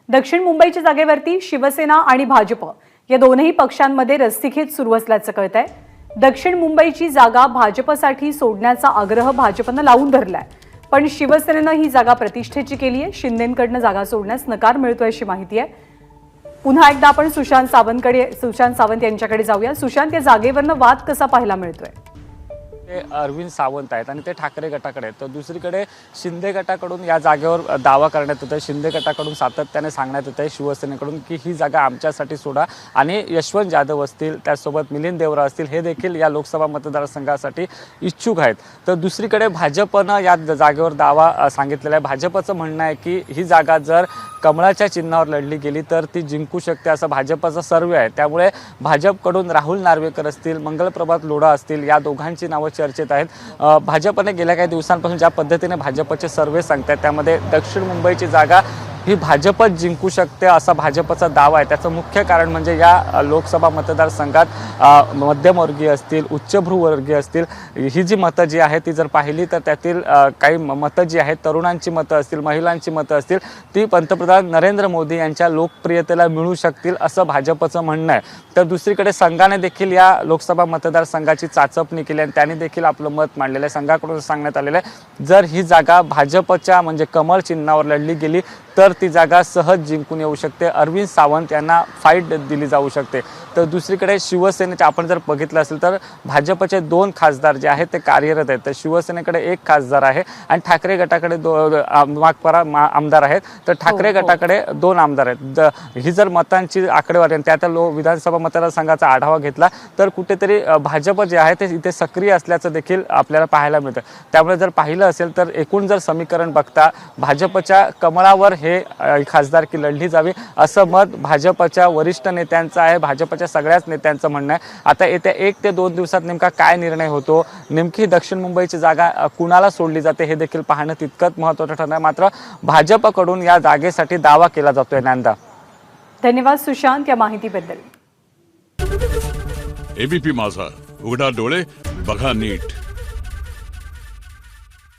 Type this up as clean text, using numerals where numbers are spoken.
दक्षिण मुंबईच्या जागेवरती शिवसेना आणि भाजप या दोनही पक्षांमध्ये रस्सीखेच सुरू असल्याचं कळतंय। दक्षिण मुंबईची जागा भाजपसाठी सोडण्याचा आग्रह भाजपनं लावून धरलाय, पण शिवसेनेनं ही जागा प्रतिष्ठेची केली आहे। शिंदेंकडनं जागा सोडण्यास नकार मिळतोय अशी माहिती आहे। पुन्हा एकदा आपण सुशांत सावंत यांच्याकडे जाऊया। सुशांत, या जागेवरनं वाद कसा पाहायला मिळतोय? ते अरविंद सावंत आहेत आणि ते ठाकरे गटाकडे आहेत। तर दुसरीकडे शिंदे गटाकडून या जागेवर दावा करण्यात येतोय। शिंदे गटाकडून सातत्याने सांगण्यात येतंय शिवसेनेकडून की ही जागा आमच्यासाठी सोडा, आणि यशवंत जाधव असतील, त्यासोबत मिलिंद देवरा असतील, हे देखील या लोकसभा मतदारसंघासाठी इच्छुक आहेत। तर दुसरीकडे भाजपनं या जागेवर दावा सांगितलेला आहे। भाजपचं म्हणणं आहे की ही जागा जर कमळाच्या चिन्हावर लढली गेली तर ती जिंकू शकते, असं भाजपचा सर्वे आहे। त्यामुळे भाजपकडून राहुल नार्वेकर असतील, मंगलप्रभात लोढा असतील, या दोघांची नावं चर्चेत आहेत। भाजपने गेल्या काही दिवसांपासून ज्या पद्धतीने भाजपचे सर्वे सांगतात त्यामध्ये दक्षिण मुंबईची जागा ही भाजपच जिंकू शकते असा भाजपचा दावा आहे। त्याचं मुख्य कारण म्हणजे या लोकसभा मतदारसंघात मध्यमवर्गीय असतील, उच्चभ्रूवर्गीय असतील, ही जी मतं जी आहेत ती जर पाहिली तर त्यातील काही मतं जी आहेत, तरुणांची मतं असतील, महिलांची मतं असतील, ती पंतप्रधान नरेंद्र मोदी यांच्या लोकप्रियतेला मिळू शकतील असं भाजपचं म्हणणं आहे। तर दुसरीकडे संघाने देखील या लोकसभा मतदारसंघाची चाचपणी केली आणि त्यांनी देखील आपलं मत मांडलेलं आहे। संघाकडून सांगण्यात आलेलं आहे जर ही जागा भाजपच्या म्हणजे कमळ चिन्हावर लढली गेली तर ती जागा सहज जिंकून येऊ शकते। अरविंद सावंत यांना फाईट दिली जाऊ शकते। तर दुसरीकडे शिवसेनेचे आपण जर बघितलं असेल तर भाजपचे 2 खासदार जे आहेत ते कार्यरत आहेत। तर शिवसेनेकडे 1 खासदार आहे आणि ठाकरे गटाकडे आमदार आहेत। तर ठाकरे गटाकडे 2 आमदार आहेत। ही जर मतांची आकडेवारी आणि त्या विधानसभा मतदारसंघाचा आढावा घेतला तर कुठेतरी भाजप जे आहे ते इथे सक्रिय असल्याचं देखील आपल्याला पाहायला मिळतं। त्यामुळे जर पाहिलं असेल तर एकूण जर समीकरण बघता भाजपच्या कमळावर हे खासदारकी लढली जावी असं मत भाजपच्या वरिष्ठ नेत्यांचं आहे, भाजपच्या सगळ्याच नेत्यांचं म्हणणं आहे। आता येत्या 1 ते 2 दिवसात नेमका काय निर्णय होतो, नेमकी दक्षिण मुंबईची जागा कुणाला सोडली जाते हे देखील पाहणं तितकंच महत्त्वाचं ठरणार। मात्र भाजपकडून या जागेसाठी दावा केला जातोय। नंदा, धन्यवाद सुशांत या माहितीबद्दल। एबीपी माझा, उघडा डोळे बघा नीट।